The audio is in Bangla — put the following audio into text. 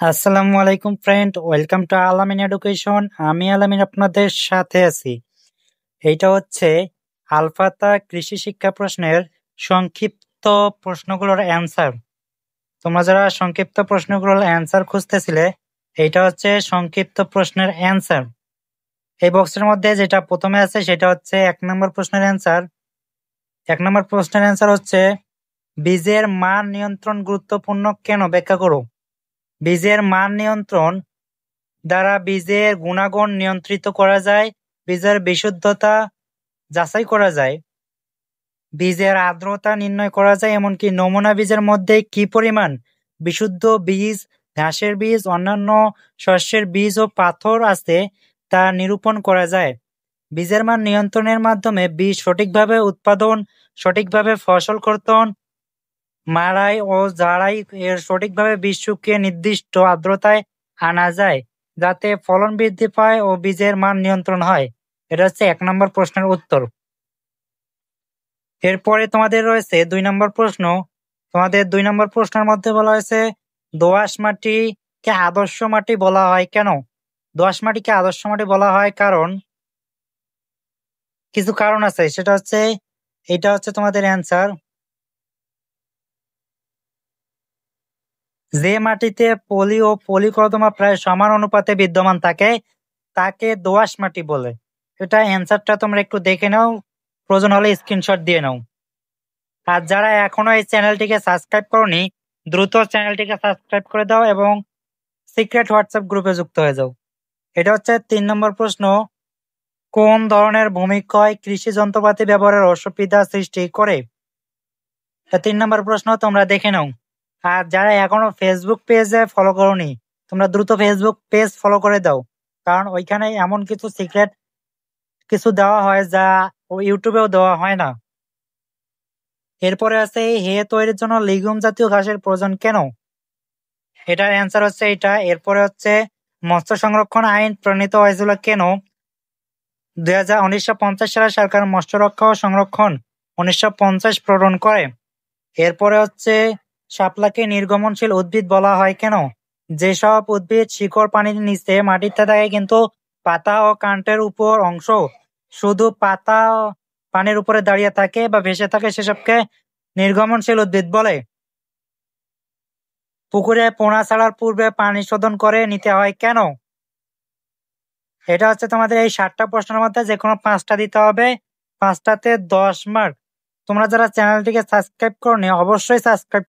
আসসালামু আলাইকুম ফ্রেন্ড, ওয়েলকাম টু আলামিন এডুকেশন। আমি আলামিন আপনাদের সাথে আছি। এইটা হচ্ছে আলফাতা কৃষি শিক্ষা প্রশ্নের সংক্ষিপ্ত প্রশ্নগুলোর অ্যান্সার। তোমরা যারা সংক্ষিপ্ত প্রশ্নগুলোর অ্যান্সার খুঁজতেছিলে, এইটা হচ্ছে সংক্ষিপ্ত প্রশ্নের অ্যান্সার। এই বক্সের মধ্যে যেটা প্রথমে আছে সেটা হচ্ছে 1 নম্বর প্রশ্নের অ্যান্সার। 1 নম্বর প্রশ্নের অ্যান্সার হচ্ছে বীজের মান নিয়ন্ত্রণ গুরুত্বপূর্ণ কেন, ব্যাখ্যা করো। বীজের মান নিয়ন্ত্রণ দ্বারা বীজের গুণাগুণ নিয়ন্ত্রিত করা যায়, বীজের বিশুদ্ধতা যাচাই করা যায়, বীজের আর্দ্রতা নির্ণয় করা যায়, এমনকি নমুনা বীজের মধ্যে কি পরিমাণ বিশুদ্ধ বীজ, ঘাসের বীজ, অন্যান্য শস্যের বীজ ও পাথর আছে তা নিরূপণ করা যায়। বীজের মান নিয়ন্ত্রণের মাধ্যমে বীজ সঠিকভাবে উৎপাদন, সঠিকভাবে ফসল কর্তন, মাড়াই ও ঝাড়াই এর সঠিকভাবে বীজ শুকিয়ে নির্দিষ্ট আর্দ্রতায় আনা যায়, যাতে ফলন বৃদ্ধি পায় ও বীজের মান নিয়ন্ত্রণ হয়। এটা হচ্ছে 1 নম্বর প্রশ্নের উত্তর। এরপরে তোমাদের রয়েছে 2 নম্বর প্রশ্ন। তোমাদের 2 নম্বর প্রশ্নের মধ্যে বলা হয়েছে দোআঁশ মাটিকে আদর্শ মাটি বলা হয় কেন। দোআঁশ মাটিকে আদর্শ মাটি বলা হয় কারণ কিছু কারণ আছে, সেটা হচ্ছে এটা হচ্ছে তোমাদের অ্যান্সার। যে মাটিতে পলি ও পলিকর্দমা প্রায় সমান অনুপাতে বিদ্যমান থাকে তাকে দোআঁশ মাটি বলে। এটা অ্যান্সারটা তোমরা একটু দেখে নাও, প্রয়োজন হলে স্ক্রিনশট দিয়ে নাও। আর যারা এখনো এই চ্যানেলটিকে সাবস্ক্রাইব করোনি, দ্রুত চ্যানেলটিকে সাবস্ক্রাইব করে দাও এবং সিক্রেট হোয়াটসঅ্যাপ গ্রুপে যুক্ত হয়ে যাও। এটা হচ্ছে 3 নম্বর প্রশ্ন। কোন ধরনের ভূমিক্ষয় কৃষি যন্ত্রপাতি ব্যবহারের অসুবিধা সৃষ্টি করে। 3 নম্বর প্রশ্ন তোমরা দেখে নাও। আর যারা এখনো ফেসবুক পেজে ফলো করোনি, তোমরা দ্রুত ফেসবুক পেজ ফলো করে দাও, কারণ ওইখানে এমন কিছু সিক্রেট কিছু দেওয়া হয় যা ইউটিউবেও দেওয়া হয় না। এরপরে আছে হে তৈরির জন্য লিগুম জাতীয় ঘাসের প্রয়োজন কেন। এটার অ্যান্সার হচ্ছে এটা। এরপরে হচ্ছে মৎস্য সংরক্ষণ আইন প্রণীত হয়েছিল কেন। 1950 সালে সরকার মৎস্য রক্ষা ও সংরক্ষণ 1950 প্রণয়ন করে। এরপরে হচ্ছে শাপলাকে নির্গমনশীল উদ্ভিদ বলা হয় কেন। যেসব উদ্ভিদ শিকড় পানির নিচে মাটিতে থাকে কিন্তু পাতা ও কাণ্ডের উপর অংশ শুধু পাতা ও পানির উপরে দাঁড়িয়ে থাকে বা ভেসে থাকে সেসবকে নির্গমনশীল উদ্ভিদ বলে। পুকুরে পোনা ছাড়ার পূর্বে পানি শোধন করে নিতে হয় কেন। এটা হচ্ছে তোমাদের এই 7টা প্রশ্নের মধ্যে যে কোনো 5টা দিতে হবে, 5টাতে 10 মার্ক। তোমরা যারা চ্যানেলটিকে সাবস্ক্রাইব করনি অবশ্যই সাবস্ক্রাইব